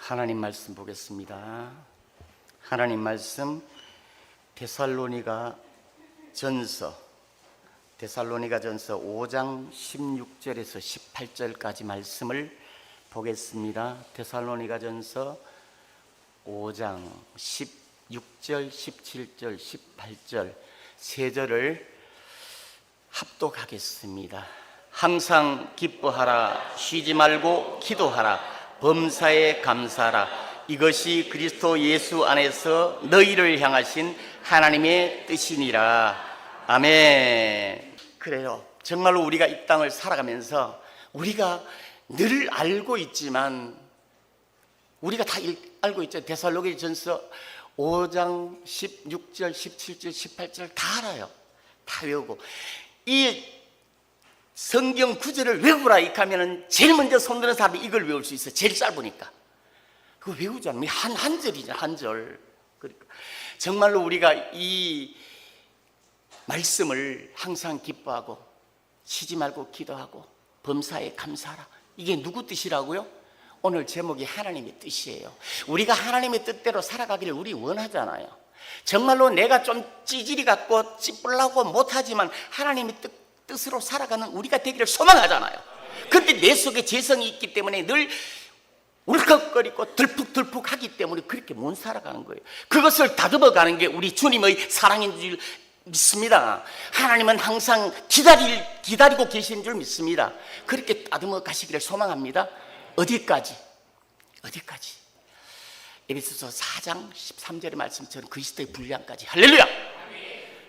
하나님 말씀 보겠습니다. 하나님 말씀 데살로니가 전서 5장 16절에서 18절까지 말씀을 보겠습니다. 데살로니가 전서 5장 16절, 17절, 18절 세 절을 합독하겠습니다. 항상 기뻐하라, 쉬지 말고 기도하라, 범사에 감사하라. 이것이 그리스도 예수 안에서 너희를 향하신 하나님의 뜻이니라. 아멘. 그래요. 정말로 우리가 이 땅을 살아가면서 우리가 늘 알고 있지만, 우리가 다 알고 있죠. 데살로니가전서 5장 16절, 17절, 18절 다 알아요. 다 외우고. 이 성경 구절을 외우라 이렇게 하면 제일 먼저 손드는 사람이 이걸 외울 수 있어. 제일 짧으니까. 그거 외우잖아. 한 절이죠. 한 절. 그러니까 정말로 우리가 이 말씀을 항상 기뻐하고 쉬지 말고 기도하고 범사에 감사하라. 이게 누구 뜻이라고요? 오늘 제목이 하나님의 뜻이에요. 우리가 하나님의 뜻대로 살아가기를 우리 원하잖아요. 정말로 내가 좀 찌질이 같고 찌뿔나고 못하지만 하나님의 뜻으로 살아가는 우리가 되기를 소망하잖아요. 그런데 내 속에 재성이 있기 때문에 늘 울컥거리고 들푹들푹 하기 때문에 그렇게 못 살아가는 거예요. 그것을 다듬어 가는 게 우리 주님의 사랑인 줄 믿습니다. 하나님은 항상 기다리고 계시는 줄 믿습니다. 그렇게 다듬어 가시기를 소망합니다. 어디까지? 에베소서 4장 13절의 말씀처럼 그리스도의 분량까지. 할렐루야!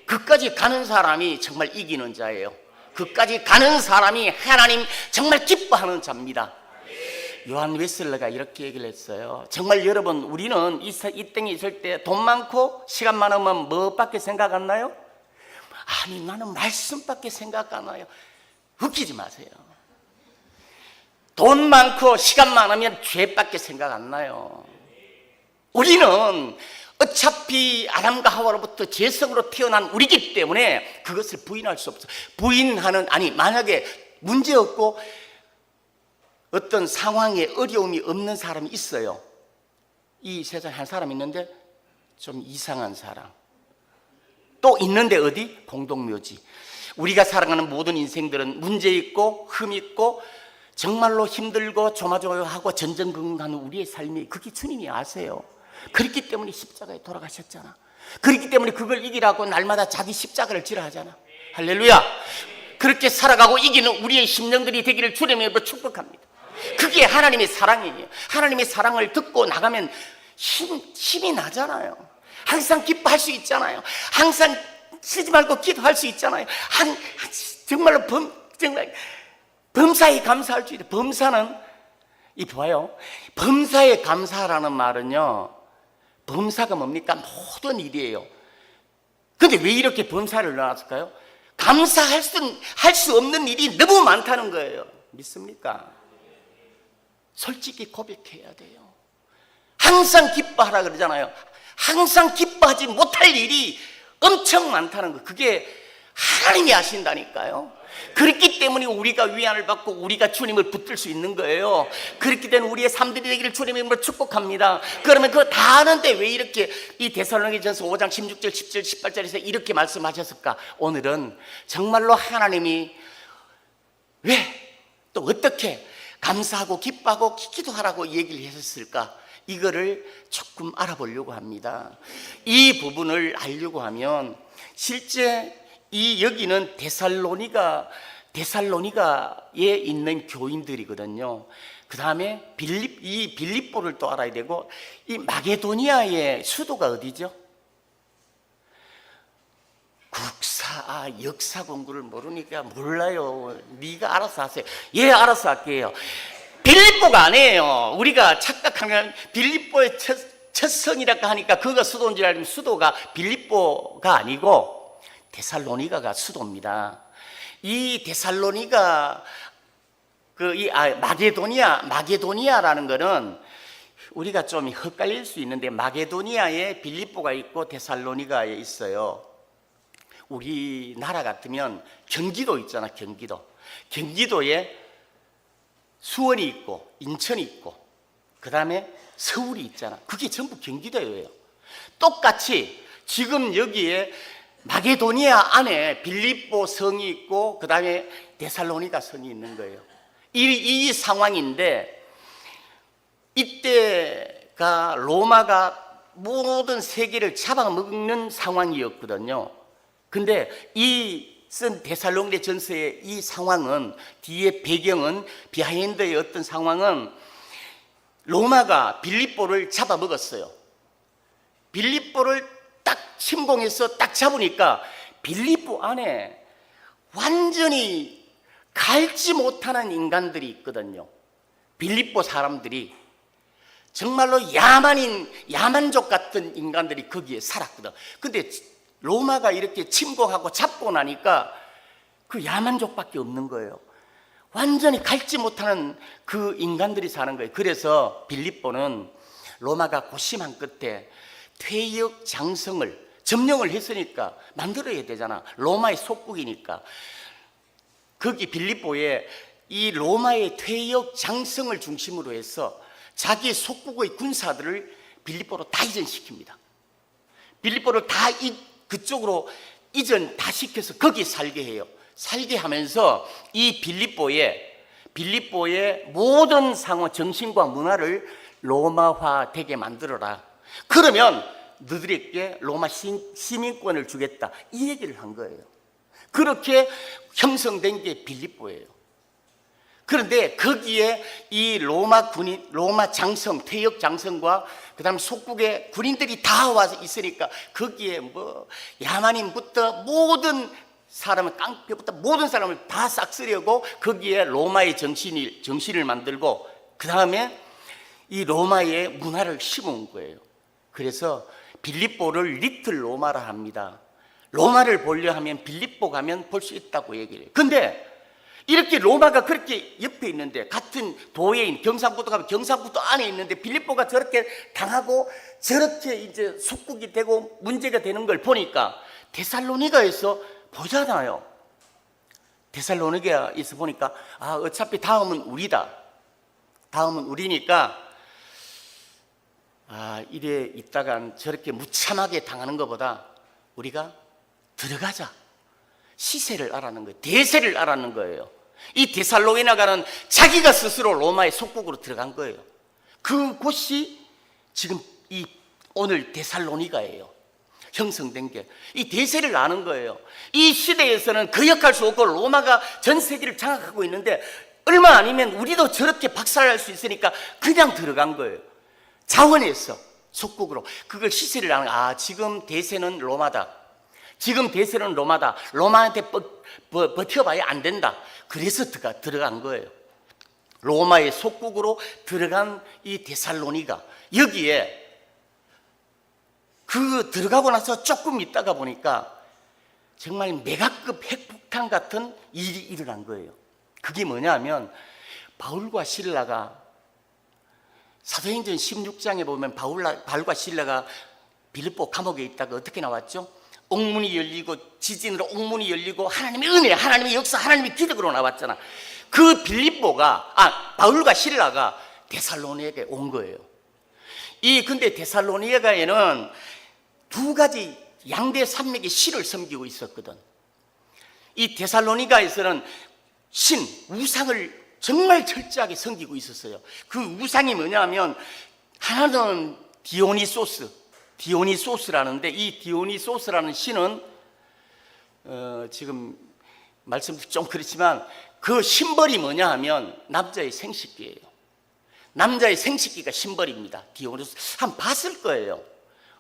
그까지 가는 사람이 정말 이기는 자예요. 그까지 가는 사람이 하나님 정말 기뻐하는 자입니다. 요한 웨슬러가 이렇게 얘기를 했어요. 정말 여러분, 우리는 이 땅에 있을 때 돈 많고 시간 많으면 뭐밖에 생각 안 나요? 아니, 나는 말씀밖에 생각 안 나요. 웃기지 마세요. 돈 많고 시간 많으면 죄밖에 생각 안 나요. 우리는 어차피 아담과 하와로부터 죄성으로 태어난 우리이기 때문에 그것을 부인할 수 없어. 만약에 문제 없고 어떤 상황에 어려움이 없는 사람이 있어요. 이 세상에 한 사람 있는데 좀 이상한 사람 또 있는데 어디? 공동묘지. 우리가 살아가는 모든 인생들은 문제 있고 흠 있고 정말로 힘들고 조마조마하고 전전긍긍하는 우리의 삶이, 그게 주님이 아세요. 그렇기 때문에 십자가에 돌아가셨잖아. 그렇기 때문에 그걸 이기라고 날마다 자기 십자가를 지라 하잖아. 할렐루야. 그렇게 살아가고 이기는 우리의 심령들이 되기를 주님의 이름으로 축복합니다. 그게 하나님의 사랑이에요. 하나님의 사랑을 듣고 나가면 힘이 나잖아요. 항상 기뻐할 수 있잖아요. 항상 쉬지 말고 기도할 수 있잖아요. 정말로 범사에 감사할 수 있다. 범사는 봐요. 범사에 감사라는 말은요, 범사가 뭡니까? 모든 일이에요. 근데 왜 이렇게 범사를 넣었을까요? 감사할 수 없는 일이 너무 많다는 거예요. 믿습니까? 솔직히 고백해야 돼요. 항상 기뻐하라 그러잖아요. 항상 기뻐하지 못할 일이 엄청 많다는 거. 그게 하나님이 아신다니까요. 그렇기 때문에 우리가 위안을 받고 우리가 주님을 붙들 수 있는 거예요. 그렇게 된 우리의 삶들이 되기를 주님의 이름으로 축복합니다. 그러면 그거 다 아는데 왜 이렇게 이 데살로니가전서 5장 16절, 17절, 18절에서 이렇게 말씀하셨을까? 오늘은 정말로 하나님이 왜 또 어떻게 감사하고 기뻐하고 기도하라고 얘기를 하셨을까? 이거를 조금 알아보려고 합니다. 이 부분을 알려고 하면 실제 여기는 데살로니가에 있는 교인들이거든요. 그 다음에 빌립보를 또 알아야 되고, 이 마게도니아의 수도가 어디죠? 역사 공부를 모르니까 몰라요. 네가 알아서 하세요. 예, 알아서 할게요. 빌립보가 아니에요. 우리가 착각하면 빌립보의 첫 성이라고 하니까 그가 수도인 줄 알면 수도가 빌립보가 아니고 데살로니가가 수도입니다. 이 데살로니가 마게도니아라는 거는 우리가 좀 헷갈릴 수 있는데, 마게도니아에 빌립보가 있고 데살로니가에 있어요. 우리나라 같으면 경기도 있잖아. 경기도에 수원이 있고 인천이 있고 그 다음에 서울이 있잖아. 그게 전부 경기도예요. 똑같이 지금 여기에 마게도니아 안에 빌립보 성이 있고 그 다음에 데살로니가 성이 있는 거예요. 이 상황인데, 이때가 로마가 모든 세계를 잡아먹는 상황이었거든요. 근데 이 쓴 데살로니가 전서의 이 상황은, 뒤에 배경은, 비하인드의 어떤 상황은 로마가 빌립보를 잡아먹었어요. 빌립보를 딱 침공해서 딱 잡으니까 빌립보 안에 완전히 갈지 못하는 인간들이 있거든요. 빌립보 사람들이 정말로 야만족 같은 인간들이 거기에 살았거든. 근데 로마가 이렇게 침공하고 잡고 나니까 그 야만족밖에 없는 거예요. 완전히 갈지 못하는 그 인간들이 사는 거예요. 그래서 빌립보는 로마가 고심한 끝에 퇴역 장성을 점령을 했으니까 만들어야 되잖아. 로마의 속국이니까. 거기 빌립보에 이 로마의 퇴역 장성을 중심으로 해서 자기 속국의 군사들을 빌립보로 다 이전시킵니다. 빌립보를 다 그쪽으로 이전 다 시켜서 거기 살게 해요. 살게 하면서 이 빌립보의 모든 상황, 정신과 문화를 로마화 되게 만들어라. 그러면 너희들에게 로마 시민권을 주겠다. 이 얘기를 한 거예요. 그렇게 형성된 게 빌립보예요. 그런데 거기에 이 로마 장성, 퇴역 장성과 그 다음 속국의 군인들이 다 와서 있으니까 거기에 뭐 야만인부터 모든 사람을, 깡패부터 모든 사람을 다 싹쓸이하고 거기에 로마의 정신을 만들고 그 다음에 이 로마의 문화를 심은 거예요. 그래서 빌립보를 리틀 로마라 합니다. 로마를 보려 하면 빌립보 가면 볼 수 있다고 얘기를 해요. 근데 이렇게 로마가 그렇게 옆에 있는데, 같은 도에 경상북도 가면 경상북도 안에 있는데 빌립보가 저렇게 당하고 저렇게 이제 속국이 되고 문제가 되는 걸 보니까 데살로니가에서 보잖아요. 데살로니가에서 보니까 어차피 다음은 우리다. 다음은 우리니까 이래 있다간 저렇게 무참하게 당하는 것보다 우리가 들어가자. 시세를 알아는 거예요. 대세를 알아는 거예요. 이 데살로니가는 자기가 스스로 로마의 속국으로 들어간 거예요. 그곳이 지금 오늘 데살로니가예요. 형성된 게 이 대세를 아는 거예요. 이 시대에서는 거역할 수 없고 로마가 전 세계를 장악하고 있는데 얼마 아니면 우리도 저렇게 박살날 수 있으니까 그냥 들어간 거예요. 자원해서 속국으로. 그걸 시세를 아는, 지금 대세는 로마다. 지금 대세는 로마다. 로마한테 버텨봐야 안 된다. 그래서 들어간 거예요. 로마의 속국으로 들어간 이 데살로니가, 여기에 들어가고 나서 조금 있다가 보니까 정말 메가급 핵폭탄 같은 일이 일어난 거예요. 그게 뭐냐면, 바울과 실라가 사도행전 16장에 보면 바울과 실라가 빌립보 감옥에 있다가 어떻게 나왔죠? 옥문이 열리고, 지진으로 옥문이 열리고, 하나님의 은혜, 하나님의 역사, 하나님의 기적으로 나왔잖아. 그 바울과 실라가 데살로니가에 온 거예요. 근데 데살로니가에는 두 가지 양대 산맥의 신을 섬기고 있었거든. 이 데살로니가에서는 우상을 정말 철저하게 섬기고 있었어요. 그 우상이 뭐냐면, 하나는 디오니소스라는데, 이 디오니소스라는 신은 지금 말씀드리 좀 그렇지만 그 심벌이 뭐냐 하면 남자의 생식기예요. 남자의 생식기가 심벌입니다. 디오니소스 한번 봤을 거예요.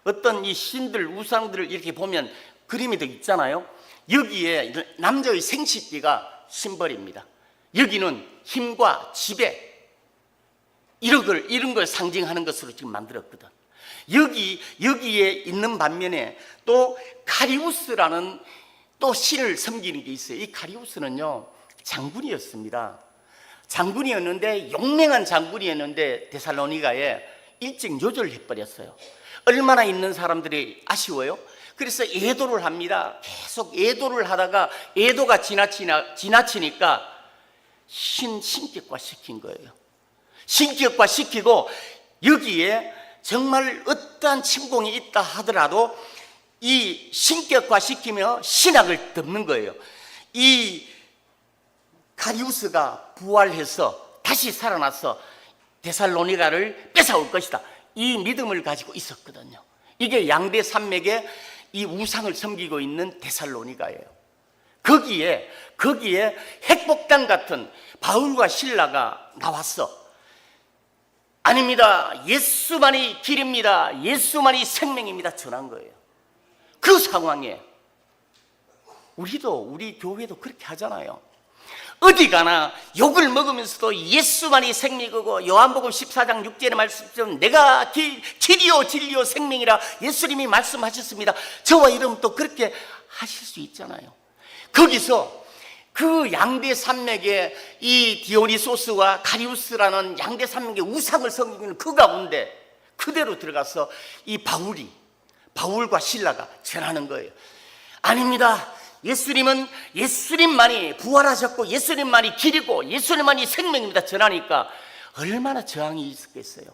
어떤 이 신들, 우상들을 이렇게 보면 그림이 더 있잖아요. 여기에 남자의 생식기가 심벌입니다. 여기는 힘과 지배, 이런 걸 상징하는 것으로 지금 만들었거든. 여기에 있는 반면에 또 카리우스라는 또 신을 섬기는 게 있어요. 이 카리우스는요, 장군이었습니다. 장군이었는데, 용맹한 장군이었는데 데살로니가에 일찍 요절을 해버렸어요. 얼마나 있는 사람들이 아쉬워요. 그래서 애도를 합니다. 계속 애도를 하다가 애도가 지나치니까 신격화 시킨 거예요. 신격화 시키고 여기에 정말 어떠한 침공이 있다 하더라도 이 신격화시키며 신학을 덮는 거예요. 이 가리우스가 부활해서 다시 살아나서 데살로니가를 뺏어올 것이다, 이 믿음을 가지고 있었거든요. 이게 양대 산맥의 이 우상을 섬기고 있는 데살로니가예요. 거기에 핵폭탄 같은 바울과 실라가 나왔어. 아닙니다, 예수만이 길입니다, 예수만이 생명입니다 전한 거예요. 그 상황에 우리 교회도 그렇게 하잖아요. 어디 가나 욕을 먹으면서도 예수만이 생명이고, 요한복음 14장 6절의 말씀처럼 내가 길이요 진리요 생명이라 예수님이 말씀하셨습니다. 저와 여러분 또 그렇게 하실 수 있잖아요. 거기서 그 양대 산맥의 이 디오니소스와 가리우스라는 양대 산맥의 우상을 섬기는 그 가운데 그대로 들어가서 이 바울과 실라가 전하는 거예요. 아닙니다, 예수님만이 부활하셨고 예수님만이 길이고 예수님만이 생명입니다 전하니까 얼마나 저항이 있었겠어요.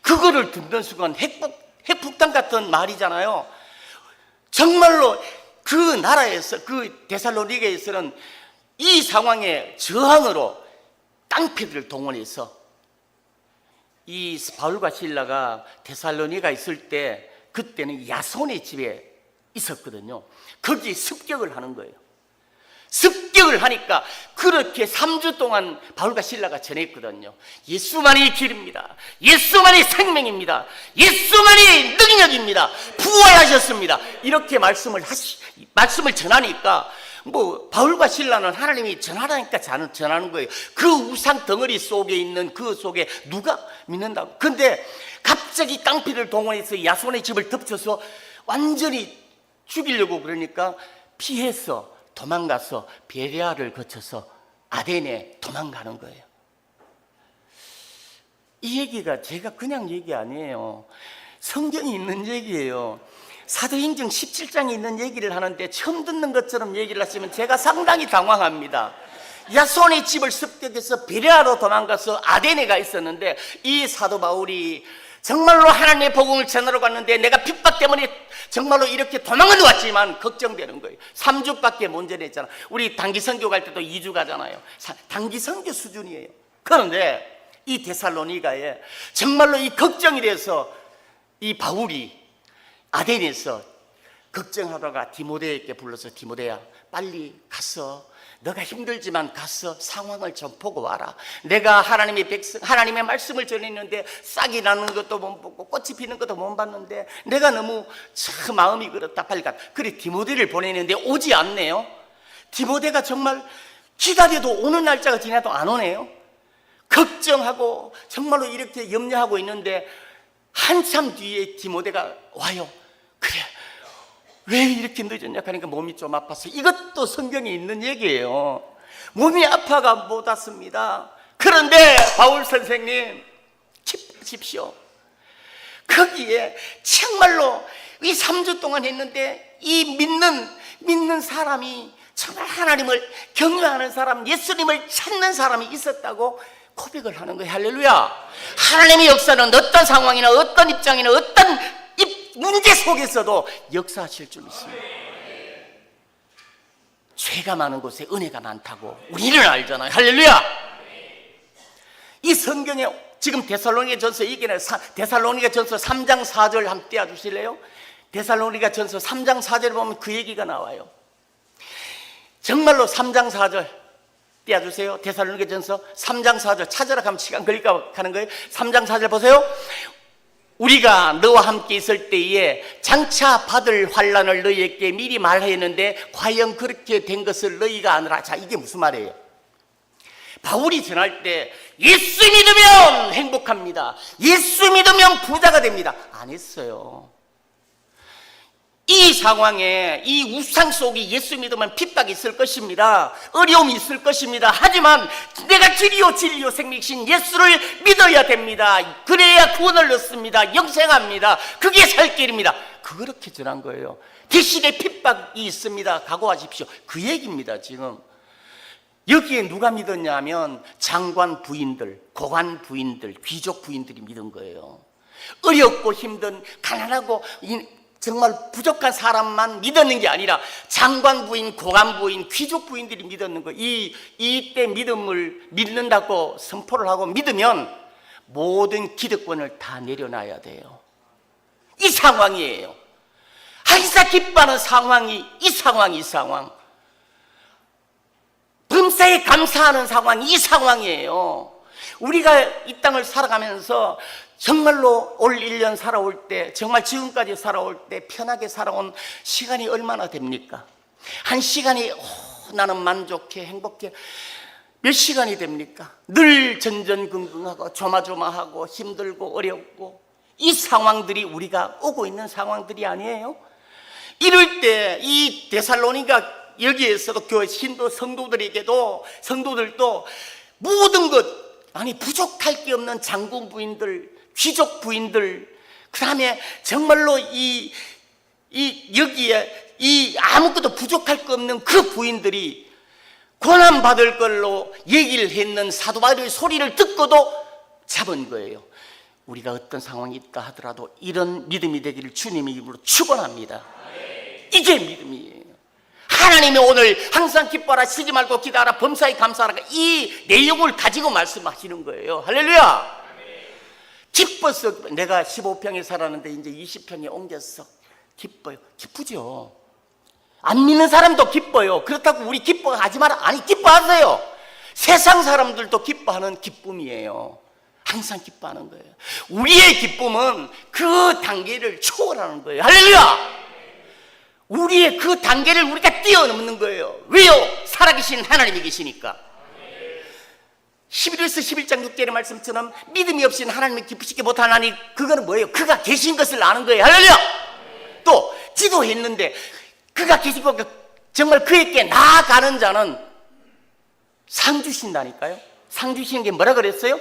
그거를 듣는 순간 핵폭탄 같은 말이잖아요. 정말로 그 나라에서, 그 데살로니가에서는 이 상황에 저항으로 깡패들을 동원해서 이 바울과 실라가 데살로니가 있을 때 그때는 야손의 집에 있었거든요. 거기에 습격을 하는 거예요. 습격을 하니까 그렇게 3주 동안 바울과 실라가 전했거든요. 예수만이 길입니다, 예수만이 생명입니다, 예수만이 능력입니다, 부활하셨습니다, 이렇게 말씀을 전하니까 바울과 실라는 하나님이 전하라니까 전하는 거예요. 그 우상 덩어리 속에 있는 그 속에 누가 믿는다고. 근데 갑자기 깡패를 동원해서 야손의 집을 덮쳐서 완전히 죽이려고 그러니까 피해서 도망가서 베레아를 거쳐서 아덴에 도망가는 거예요. 이 얘기가 제가 그냥 얘기 아니에요. 성경이 있는 얘기예요. 사도행전 17장에 있는 얘기를 하는데 처음 듣는 것처럼 얘기를 하시면 제가 상당히 당황합니다. 야손의 집을 습격해서 베레아로 도망가서 아덴에 가 있었는데 이 사도 바울이 정말로 하나님의 복음을 전하러 갔는데 내가 핍박 때문에 정말로 이렇게 도망을 왔지만 걱정되는 거예요. 3주밖에 못 전했잖아. 우리 단기 선교 갈 때도 2주 가잖아요. 단기 선교 수준이에요. 그런데 이 데살로니가에 정말로 이 걱정이 돼서 이 바울이 아덴에서 걱정하다가 디모데에게 불러서 디모데야, 빨리 가서 너가 힘들지만 가서 상황을 좀 보고 와라. 내가 하나님의 말씀을 전했는데 싹이 나는 것도 못 보고 꽃이 피는 것도 못 봤는데 내가 너무 참 마음이 그렇다. 빨리 가. 그래 디모데를 보내는데 오지 않네요. 디모데가 정말 기다려도 오는 날짜가 지나도 안 오네요. 걱정하고 정말로 이렇게 염려하고 있는데 한참 뒤에 디모데가 와요. 그래, 왜 이렇게 늦었냐 하니까 몸이 좀 아파서. 이것도 성경에 있는 얘기예요. 몸이 아파가 못 왔습니다. 그런데 바울 선생님 기뻐하십시오. 거기에 정말로 이 3주 동안 했는데 이 믿는 사람이 정말 하나님을 경외하는 사람, 예수님을 찾는 사람이 있었다고 고백을 하는 거예요. 할렐루야. 하나님의 역사는 어떤 상황이나 어떤 입장이나 어떤 문제 속에서도 역사하실 줄 믿습니다. 죄가 많은 곳에 은혜가 많다고 우리는 알잖아요. 할렐루야. 이 성경에 지금 데살로니가전서 얘기는 데살로니가전서 3장 4절 한번 떼어주실래요? 데살로니가전서 3장 4절에 보면 그 얘기가 나와요. 정말로 3장 4절 떼어주세요. 데살로니가전서 3장 4절 찾으라 하면 시간 걸릴까 하는 거예요. 3장 4절 보세요. 우리가 너와 함께 있을 때에 장차 받을 환난을 너희에게 미리 말하였는데 과연 그렇게 된 것을 너희가 아느라. 자, 이게 무슨 말이에요? 바울이 전할 때 예수 믿으면 행복합니다, 예수 믿으면 부자가 됩니다 안 했어요. 이 상황에 이 우상 속에 예수 믿으면 핍박이 있을 것입니다, 어려움이 있을 것입니다. 하지만 내가 길이요 진리요 생명이신 예수를 믿어야 됩니다. 그래야 구원을 얻습니다, 영생합니다, 그게 살 길입니다. 그렇게 전한 거예요. 대신에 핍박이 있습니다, 각오하십시오, 그 얘기입니다. 지금 여기에 누가 믿었냐면 장관 부인들, 고관 부인들, 귀족 부인들이 믿은 거예요. 어렵고 힘든 가난하고 정말 부족한 사람만 믿었는 게 아니라 장관 부인, 고관 부인, 귀족 부인들이 믿었는 거예요. 이때 믿음을 믿는다고 선포를 하고 믿으면 모든 기득권을 다 내려놔야 돼요. 이 상황이에요. 항상 기뻐하는 상황이 이 상황. 범사에 감사하는 상황이 이 상황이에요. 우리가 이 땅을 살아가면서 정말로 올 1년 살아올 때, 정말 지금까지 살아올 때 편하게 살아온 시간이 얼마나 됩니까? 한 시간이 나는 만족해, 행복해. 몇 시간이 됩니까? 늘 전전긍긍하고 조마조마하고 힘들고 어렵고 이 상황들이 우리가 오고 있는 상황들이 아니에요? 이럴 때 이 데살로니가 여기에서도 교회 신도 성도들도 모든 것, 아니 부족할 게 없는 장군 부인들, 귀족 부인들, 그 다음에 정말로 여기에 아무것도 부족할 거 없는 그 부인들이 고난받을 걸로 얘기를 했는 사도 바울의 소리를 듣고도 잡은 거예요. 우리가 어떤 상황이 있다 하더라도 이런 믿음이 되기를 주님의 이름으로 축원합니다. 이게 믿음이에요. 하나님이 오늘 항상 기뻐하라, 쉬지 말고 기도하라, 범사에 감사하라, 이 내용을 가지고 말씀하시는 거예요. 할렐루야. 기뻐서 내가 15평에 살았는데 이제 20평에 옮겼어. 기뻐요. 기쁘죠. 안 믿는 사람도 기뻐요. 그렇다고 우리 기뻐하지 마라. 아니, 기뻐하세요. 세상 사람들도 기뻐하는 기쁨이에요. 항상 기뻐하는 거예요. 우리의 기쁨은 그 단계를 초월하는 거예요. 할렐루야. 우리의 그 단계를 우리가 뛰어넘는 거예요. 왜요? 살아계신 하나님이 계시니까. 11에서 11장 6절의 말씀처럼 믿음이 없이는 하나님을 기쁘시게 못하나니 그거는 뭐예요? 그가 계신 것을 아는 거예요. 할렐루야. 또 기도했는데 그가 계신 것, 정말 그에게 나아가는 자는 상 주신다니까요. 상 주시는 게 뭐라 그랬어요?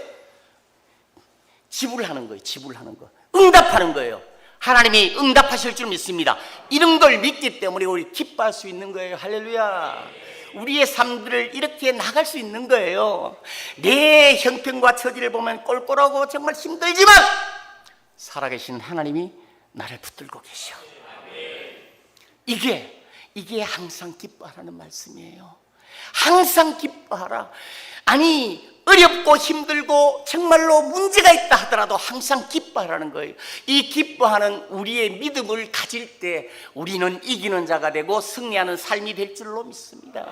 지불하는 거예요. 지불하는 거, 응답하는 거예요. 하나님이 응답하실 줄 믿습니다. 이런 걸 믿기 때문에 우리 기뻐할 수 있는 거예요. 할렐루야. 우리의 삶들을 이렇게 나갈 수 있는 거예요. 내 형편과 처지를 보면 꼴꼴하고 정말 힘들지만 살아계신 하나님이 나를 붙들고 계셔. 이게 항상 기뻐하라는 말씀이에요. 항상 기뻐하라. 아니, 어렵고 힘들고 정말로 문제가 있다 하더라도 항상 기뻐하라는 거예요. 이 기뻐하는 우리의 믿음을 가질 때 우리는 이기는 자가 되고 승리하는 삶이 될 줄로 믿습니다.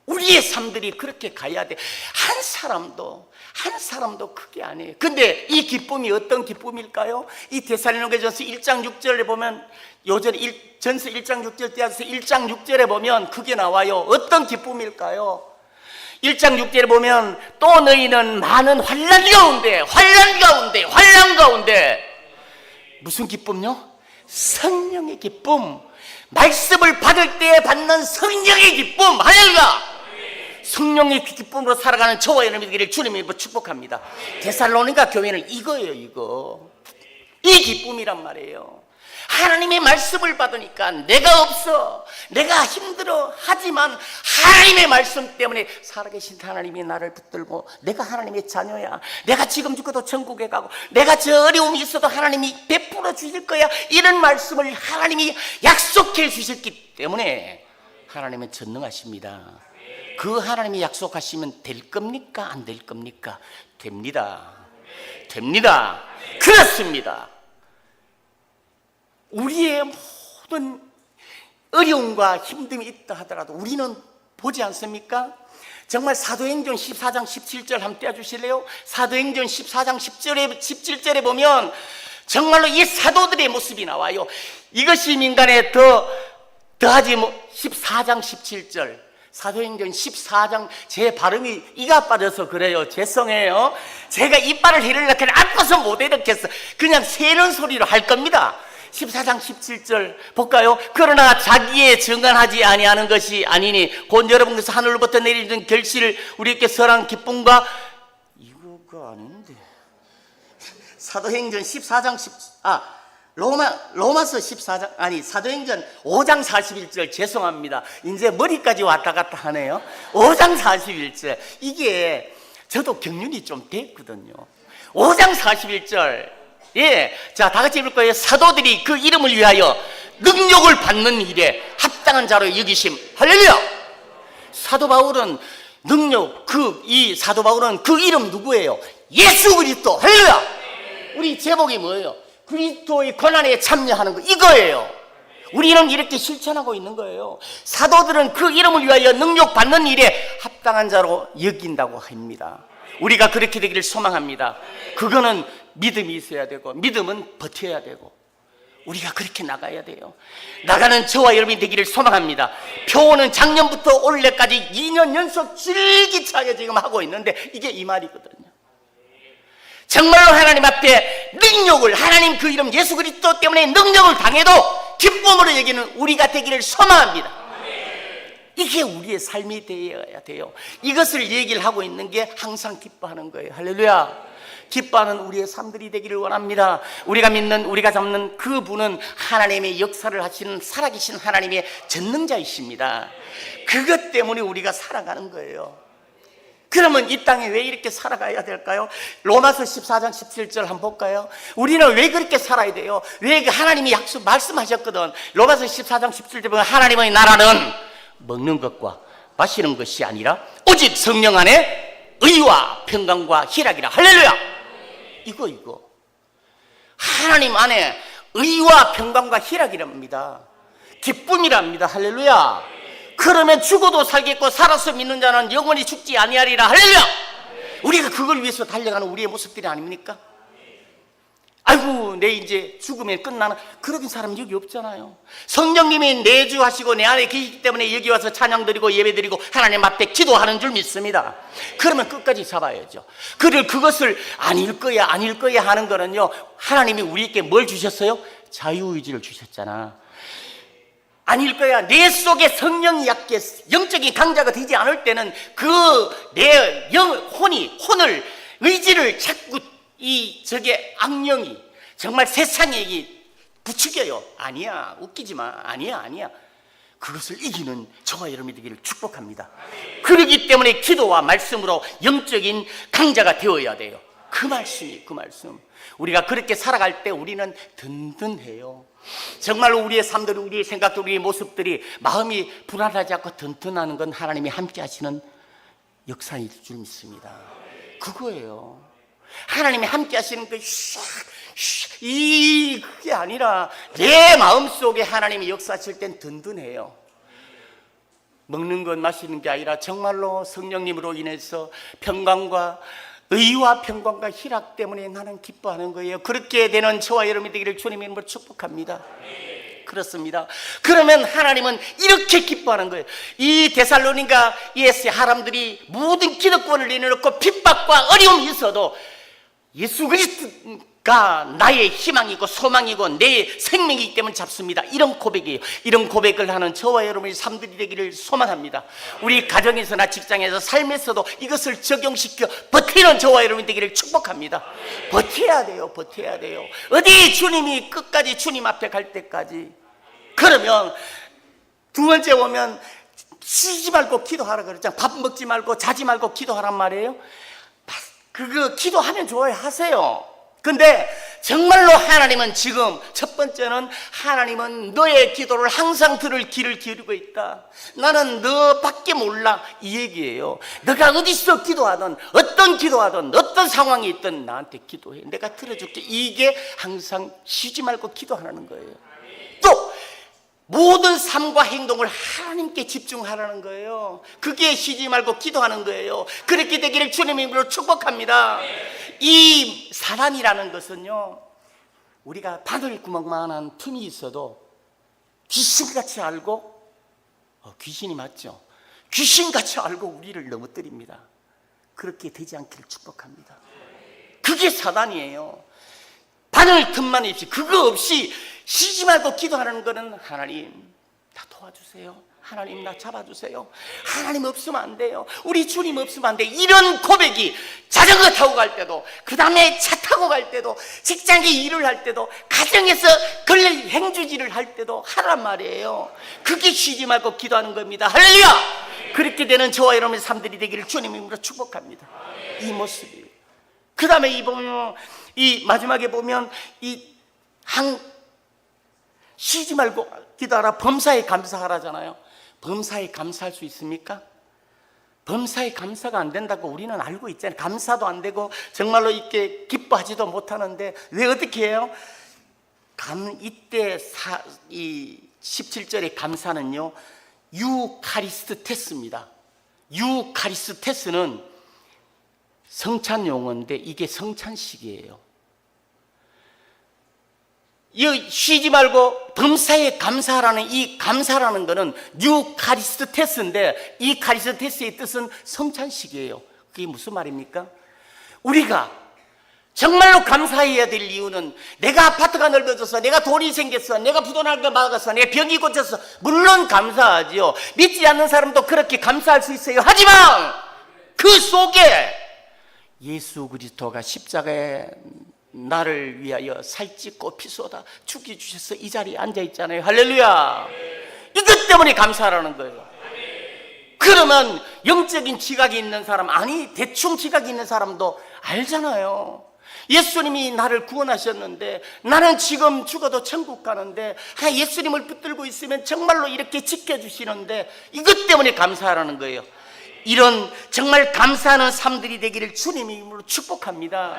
우리의 삶들이 그렇게 가야 돼. 한 사람도 그게 아니에요. 근데 이 기쁨이 어떤 기쁨일까요? 이 데살로니가전서 1장 6절에 보면, 요전 전서 1장 6절 떼어서 1장 6절에 보면 그게 나와요. 어떤 기쁨일까요? 1장 6절에 보면 또 너희는 많은 환난 가운데 무슨 기쁨요? 성령의 기쁨. 말씀을 받을 때 받는 성령의 기쁨. 할렐루야. 성령의 기쁨으로 살아가는 저와 여러분이 되기를 주님의 이름으로 축복합니다. 데살로니가 교회는 이거예요. 이 기쁨이란 말이에요. 하나님의 말씀을 받으니까 내가 없어, 내가 힘들어 하지만 하나님의 말씀 때문에 살아계신 하나님이 나를 붙들고 내가 하나님의 자녀야, 내가 지금 죽어도 천국에 가고 내가 저 어려움이 있어도 하나님이 베풀어 주실 거야, 이런 말씀을 하나님이 약속해 주셨기 때문에 하나님은 전능하십니다. 그 하나님이 약속하시면 될 겁니까? 안 될 겁니까? 됩니다. 그렇습니다. 우리의 모든 어려움과 힘듦이 있다 하더라도 우리는 보지 않습니까? 정말 사도행전 14장 17절 한번 떼어주실래요? 사도행전 14장 17절에 보면 정말로 이 사도들의 모습이 나와요. 이것이 민간에 더하지 14장 17절, 사도행전 14장, 제 발음이 이가 빠져서 그래요. 죄송해요. 제가 이빨을 해르려고 아파서 못 해듣겠어. 그냥 새는 소리로 할 겁니다. 14장 17절 볼까요? 그러나 자기의 정관하지 아니하는 것이 아니니 곧 여러분께서 하늘로부터 내리는 결실을 우리에게 선한 기쁨과, 이거가 아닌데, 사도행전 14장 로마서 14장, 아니, 사도행전 5장 41절, 죄송합니다. 이제 머리까지 왔다 갔다 하네요. 5장 41절. 이게 저도 경륜이 좀 됐거든요. 5장 41절. 예. 자, 다 같이 읽을 거예요. 사도들이 그 이름을 위하여 능력을 받는 일에 합당한 자로 여기심. 할렐루야! 사도 바울은 이 사도 바울은 그 이름 누구예요? 예수 그리스도. 할렐루야! 우리 제목이 뭐예요? 그리스도의 고난에 참여하는 거, 이거예요. 우리는 이렇게 실천하고 있는 거예요. 사도들은 그 이름을 위하여 능력 받는 일에 합당한 자로 여긴다고 합니다. 우리가 그렇게 되기를 소망합니다. 그거는 믿음이 있어야 되고, 믿음은 버텨야 되고, 우리가 그렇게 나가야 돼요. 나가는 저와 여러분이 되기를 소망합니다. 표어는 작년부터 올해까지 2년 연속 줄기차게 지금 하고 있는데 이게 이 말이거든요. 정말로 하나님 앞에 능력을, 하나님 그 이름 예수 그리스도 때문에 능력을 당해도 기쁨으로 여기는 우리가 되기를 소망합니다. 이게 우리의 삶이 되어야 돼요. 이것을 얘기를 하고 있는 게 항상 기뻐하는 거예요. 할렐루야. 기뻐하는 우리의 삶들이 되기를 원합니다. 우리가 믿는, 우리가 잡는 그 분은 하나님의 역사를 하시는 살아계신 하나님의 전능자이십니다. 그것 때문에 우리가 살아가는 거예요. 그러면 이 땅에 왜 이렇게 살아가야 될까요? 로마서 14장 17절 한번 볼까요? 우리는 왜 그렇게 살아야 돼요? 왜 하나님이 말씀하셨거든. 로마서 14장 17절 보면 하나님의 나라는 먹는 것과 마시는 것이 아니라 오직 성령 안에 의와 평강과 희락이라. 할렐루야! 이거 하나님 안에 의와 평강과 희락이랍니다. 기쁨이랍니다. 할렐루야! 그러면 죽어도 살겠고 살아서 믿는 자는 영원히 죽지 아니하리라. 할렐루야! 우리가 그걸 위해서 달려가는 우리의 모습들이 아닙니까? 아이고, 내 이제 죽으면 끝나는 그런 사람 여기 없잖아요. 성령님이 내주하시고 내 안에 계시기 때문에 여기 와서 찬양 드리고 예배 드리고 하나님 앞에 기도하는 줄 믿습니다. 그러면 끝까지 잡아야죠. 그것을 아닐 거야 하는 거는요, 하나님이 우리에게 뭘 주셨어요? 자유의지를 주셨잖아. 아닐 거야. 내 속에 성령이 약해 영적인 강자가 되지 않을 때는 내 혼을 의지를 자꾸 저게 악령이 정말 세상에 부추겨요. 아니야, 웃기지 마. 아니야. 그것을 이기는 저와 여러분이 되기를 축복합니다. 그렇기 때문에 기도와 말씀으로 영적인 강자가 되어야 돼요. 그 말씀. 우리가 그렇게 살아갈 때 우리는 든든해요. 정말로 우리의 삶들, 우리의 생각들, 우리의 모습들이 마음이 불안하지 않고 든든하는 건 하나님이 함께 하시는 역사일 줄 믿습니다. 그거예요. 하나님이 함께 하시는 그 그게 아니라 내 마음속에 하나님이 역사하실 땐 든든해요. 먹는 것 마시는 게 아니라 정말로 성령님으로 인해서 평강과 의와 평강과 희락 때문에 나는 기뻐하는 거예요. 그렇게 되는 저와 여러분이 되기를 주님의 이름으로 축복합니다. 그렇습니다. 그러면 하나님은 이렇게 기뻐하는 거예요. 이 데살로니가의 사람들이 모든 기득권을 내려놓고 핍박과 어려움이 있어도 예수 그리스도가 나의 희망이고 소망이고 내 생명이기 때문에 잡습니다. 이런 고백이에요. 이런 고백을 하는 저와 여러분의 삶들이 되기를 소망합니다. 우리 가정에서나 직장에서 삶에서도 이것을 적용시켜 버티는 저와 여러분이 되기를 축복합니다. 버텨야 돼요. 어디 주님이 끝까지 주님 앞에 갈 때까지. 그러면 두 번째 오면 쉬지 말고 기도하라 그랬잖아요. 밥 먹지 말고 자지 말고 기도하란 말이에요. 그거 기도하면 좋아요. 하세요. 근데 정말로 하나님은 지금 첫 번째는 하나님은 너의 기도를 항상 들을 귀를 기울이고 있다. 나는 너밖에 몰라, 이 얘기예요. 너가 어디서 기도하든 어떤 상황이 있든 나한테 기도해. 내가 들어줄게. 이게 항상 쉬지 말고 기도하라는 거예요. 또 모든 삶과 행동을 하나님께 집중하라는 거예요. 그게 쉬지 말고 기도하는 거예요. 그렇게 되기를 주님의 이름으로 축복합니다. 이 사단이라는 것은요, 우리가 바늘구멍만한 틈이 있어도 귀신같이 알고, 귀신이 맞죠? 귀신같이 알고 우리를 넘어뜨립니다. 그렇게 되지 않기를 축복합니다. 그게 사단이에요. 바늘 틈만 없이, 그거 없이 쉬지 말고 기도하는 거는 하나님 다 도와주세요. 하나님 나 잡아주세요. 하나님 없으면 안 돼요. 우리 주님 없으면 안 돼요. 이런 고백이 자전거 타고 갈 때도, 그 다음에 차 타고 타고 갈 때도, 직장에 일을 할 때도, 가정에서 걸릴 행주지를 할 때도 하란 말이에요. 그게 쉬지 말고 기도하는 겁니다. 할렐루야! 그렇게 되는 저와 여러분의 삶들이 되기를 주님의 이름으로 축복합니다. 이 모습이. 그 다음에 이 마지막에 보면 쉬지 말고 기도하라, 범사에 감사하라잖아요. 범사에 감사할 수 있습니까? 범사에 감사가 안 된다고 우리는 알고 있잖아요. 감사도 안 되고 정말로 이렇게 기뻐하지도 못하는데 왜 어떻게 해요? 이때 이 17절의 감사는요, 유카리스테스입니다. 유카리스테스는 성찬 용어인데 이게 성찬식이에요. 쉬지 말고 범사에 감사하라는 이 감사라는 것은 유카리스테스인데, 이 카리스테스의 뜻은 성찬식이에요. 그게 무슨 말입니까? 우리가 정말로 감사해야 될 이유는, 내가 아파트가 넓어져서, 내가 돈이 생겼어, 내가 부도나게 막았어, 내가 병이 고쳤어, 물론 감사하지요. 믿지 않는 사람도 그렇게 감사할 수 있어요. 하지만 그 속에 예수 그리스도가 십자가에 나를 위하여 살찌고 피 쏟아 죽여주셔서 이 자리에 앉아있잖아요. 할렐루야. 이것 때문에 감사하라는 거예요. 그러면 영적인 지각이 있는 사람, 아니 대충 지각이 있는 사람도 알잖아요. 예수님이 나를 구원하셨는데 나는 지금 죽어도 천국 가는데 예수님을 붙들고 있으면 정말로 이렇게 지켜주시는데 이것 때문에 감사하라는 거예요. 이런 정말 감사하는 삶들이 되기를 주님의 이름으로 축복합니다.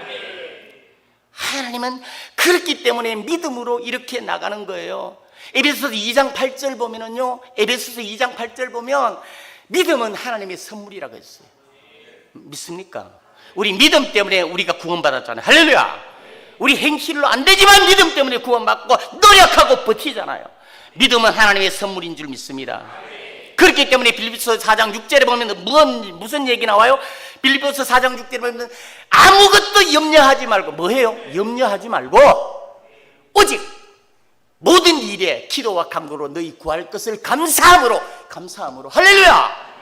하나님은 그렇기 때문에 믿음으로 이렇게 나가는 거예요. 에베소서 2장 8절 보면은요, 에베소서 2장 8절 보면 믿음은 하나님의 선물이라고 했어요. 믿습니까? 우리 믿음 때문에 우리가 구원받았잖아요. 할렐루야. 우리 행실로 안 되지만 믿음 때문에 구원받고 노력하고 버티잖아요. 믿음은 하나님의 선물인 줄 믿습니다. 그렇기 때문에 빌립보서 4장 6절에 보면 무슨 얘기 나와요? 빌립보서 4장 6절에 보면 아무것도 염려하지 말고, 뭐해요? 염려하지 말고 오직 모든 일에 기도와 간구로 너희 구할 것을 감사함으로 할렐루야.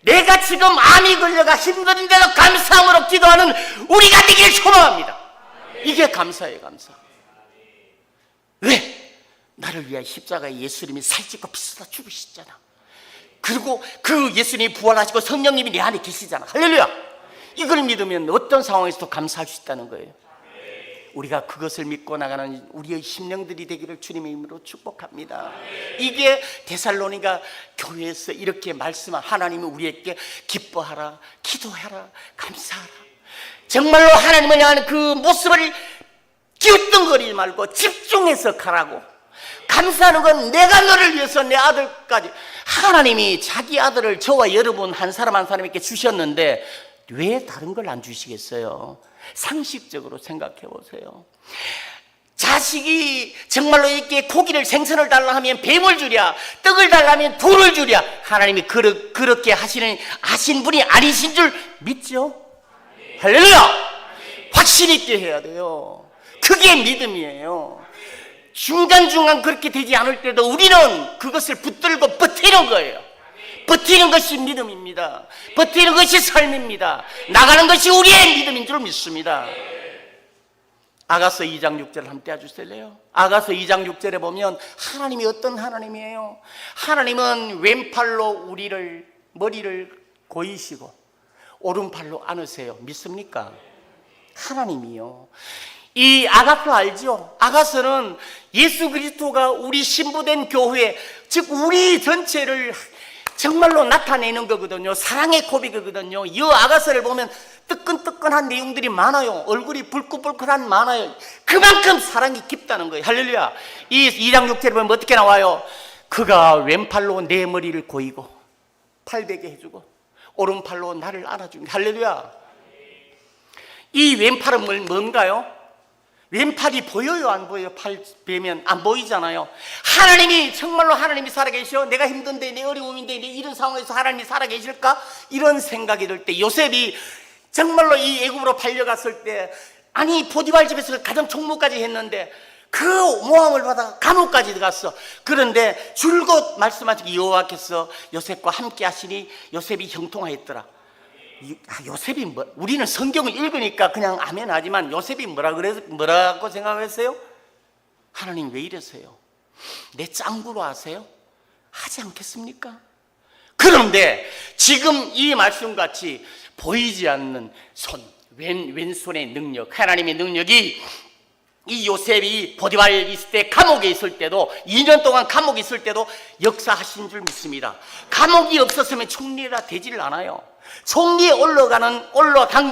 내가 지금 암이 걸려가 힘든데도 감사함으로 기도하는 우리가 되기를 소망합니다. 이게 감사예요. 감사. 왜? 나를 위하여 십자가에 예수님이 살찌고 피 쏟아 죽으셨잖아. 그리고 그 예수님이 부활하시고 성령님이 내 안에 계시잖아. 할렐루야. 이걸 믿으면 어떤 상황에서도 감사할 수 있다는 거예요. 우리가 그것을 믿고 나가는 우리의 심령들이 되기를 주님의 이름으로 축복합니다. 이게 데살로니가 교회에서 이렇게 말씀한, 하나님은 우리에게 기뻐하라, 기도하라, 감사하라, 정말로 하나님을 향하는 그 모습을 기웃덩거리지 말고 집중해서 가라고. 감사하는 건 내가 너를 위해서 내 아들까지, 하나님이 자기 아들을 저와 여러분 한 사람 한 사람에게 주셨는데 왜 다른 걸 안 주시겠어요? 상식적으로 생각해 보세요. 자식이 정말로 이렇게 고기를, 생선을 달라 하면 뱀을 주랴, 떡을 달라 하면 돌을 주랴. 하나님이 그렇게 하신 분이 아니신 줄 믿죠? 할렐루야. 확신 있게 해야 돼요. 그게 믿음이에요. 중간중간 그렇게 되지 않을 때도 우리는 그것을 붙들고 버티는 거예요. 버티는 것이 믿음입니다. 버티는 것이 삶입니다. 나가는 것이 우리의 믿음인 줄 믿습니다. 아가서 2장 6절 한번 떼어주실래요? 아가서 2장 6절에 보면 하나님이 어떤 하나님이에요? 하나님은 왼팔로 우리를, 머리를 고이시고 오른팔로 안으세요. 믿습니까? 하나님이요. 이 아가서 알죠? 아가서는 예수 그리스도가 우리 신부된 교회, 즉 우리 전체를 정말로 나타내는 거거든요. 사랑의 고백이거든요. 이 아가서를 보면 뜨끈뜨끈한 내용들이 많아요. 얼굴이 불긋불긋한 많아요. 그만큼 사랑이 깊다는 거예요. 할렐루야. 이 2장 6절에 보면 어떻게 나와요? 그가 왼팔로 내 머리를 고이고 팔베개 해주고 오른팔로 나를 안아줍니다. 할렐루야. 이 왼팔은 뭔가요? 왼팔이 보여요? 안 보여요? 팔 베면 안 보이잖아요. 하나님이, 정말로 하나님이 살아계셔? 내가 힘든데, 내 어려움인데, 내 이런 상황에서 하나님이 살아계실까? 이런 생각이 들 때 요셉이 정말로 이 애굽으로 팔려갔을 때, 아니 보디발 집에서 가정 총무까지 했는데 그 모함을 받아 감옥까지 들어갔어. 그런데 줄곧 말씀하시기 여호와께서 요셉과 함께 하시니 요셉이 형통하였더라. 요셉이 우리는 성경을 읽으니까 그냥 아멘 하지만 요셉이 뭐라고 생각했어요? 하나님 왜 이러세요? 내 짱구로 하세요? 하지 않겠습니까? 그런데 지금 이 말씀같이 보이지 않는 왼손의 능력, 하나님의 능력이 이 요셉이 보디발 있을 때 감옥에 있을 때도 2년 동안 감옥에 있을 때도 역사하신 줄 믿습니다. 감옥이 없었으면 총리가 되지를 않아요. 총리에 올라간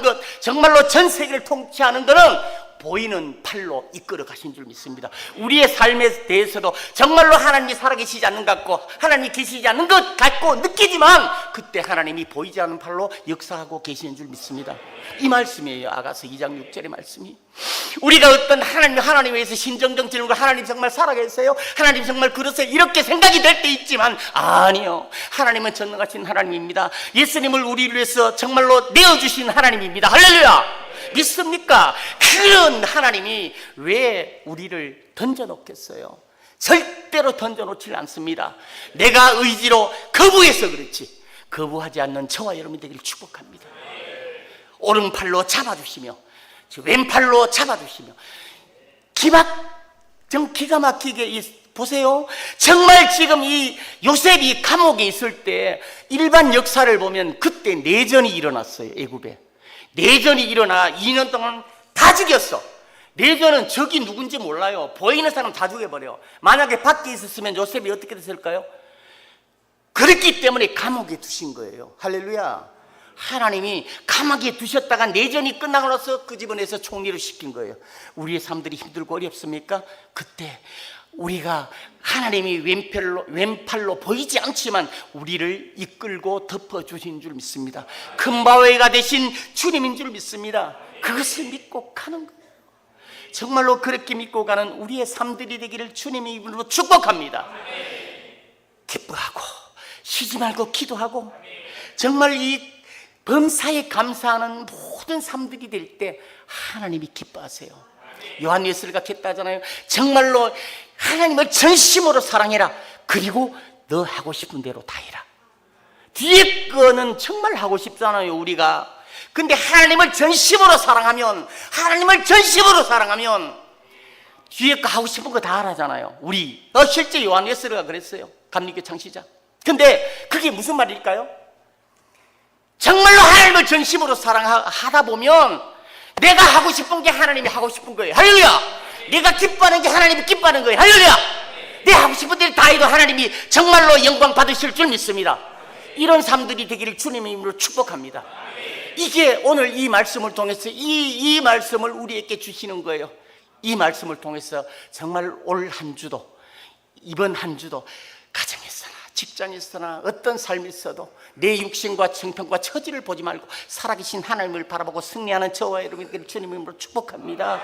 것, 정말로 전 세계를 통치하는 것은 보이는 팔로 이끌어 가신 줄 믿습니다. 우리의 삶에 대해서도 정말로 하나님이 살아계시지 않는 것 같고 하나님이 계시지 않는 것 같고 느끼지만 그때 하나님이 보이지 않는 팔로 역사하고 계시는 줄 믿습니다. 이 말씀이에요. 아가서 2장 6절의 말씀이. 우리가 어떤 하나님에 의해서 신정정치는 걸 하나님 정말 살아계세요? 하나님 정말 그러세요? 이렇게 생각이 될 때 있지만 아니요. 하나님은 전능하신 하나님입니다. 예수님을 우리를 위해서 정말로 내어주신 하나님입니다. 할렐루야! 믿습니까? 그런 하나님이 왜 우리를 던져놓겠어요? 절대로 던져놓지 않습니다. 내가 의지로 거부해서 그렇지 거부하지 않는 저와 여러분이 되기를 축복합니다. 오른팔로 잡아주시며 왼팔로 잡아주시며 기가 막히게 보세요. 정말 지금 이 요셉이 감옥에 있을 때 일반 역사를 보면 그때 내전이 일어났어요. 애굽에 내전이 일어나 2년 동안 다 죽였어. 내전은 적이 누군지 몰라요. 보이는 사람 다 죽여버려. 만약에 밖에 있었으면 요셉이 어떻게 됐을까요? 그렇기 때문에 감옥에 두신 거예요. 할렐루야. 하나님이 감옥에 두셨다가 내전이 끝나고 나서 끄집어내서 총리를 시킨 거예요. 우리의 삶들이 힘들고 어렵습니까? 그때 우리가 하나님이 왼팔로 보이지 않지만 우리를 이끌고 덮어주신 줄 믿습니다. 큰 바위가 되신 주님인 줄 믿습니다. 그것을 믿고 가는 거예요. 정말로 그렇게 믿고 가는 우리의 삶들이 되기를 주님의 이름으로 축복합니다. 기뻐하고 쉬지 말고 기도하고 정말 이 범사에 감사하는 모든 삶들이 될 때 하나님이 기뻐하세요. 요한예수를 같이 했다잖아요. 정말로 하나님을 전심으로 사랑해라. 그리고 너 하고 싶은 대로 다 해라. 뒤에 거는 정말 하고 싶잖아요 우리가. 근데 하나님을 전심으로 사랑하면 뒤에 거 하고 싶은 거 다 하라잖아요. 우리 실제 요한예수가 그랬어요. 감리교 창시자. 근데 그게 무슨 말일까요? 정말로 하나님을 전심으로 사랑하다 보면 내가 하고 싶은 게 하나님이 하고 싶은 거예요. 할렐루야. 내가 기뻐하는 게 하나님이 기뻐하는 거예요. 할렐루야. 내 하고 싶은 대로 다 해도 하나님이 정말로 영광 받으실 줄 믿습니다. 이런 삶들이 되기를 주님의 이름으로 축복합니다. 이게 오늘 이 말씀을 통해서 이 말씀을 우리에게 주시는 거예요. 이 말씀을 통해서 정말 올 한 주도 이번 한 주도 가정에서나 직장에서나 어떤 삶이 있어도 내 육신과 형편과 처지를 보지 말고 살아계신 하나님을 바라보고 승리하는 저와 여러분들 주님의 이름으로 축복합니다.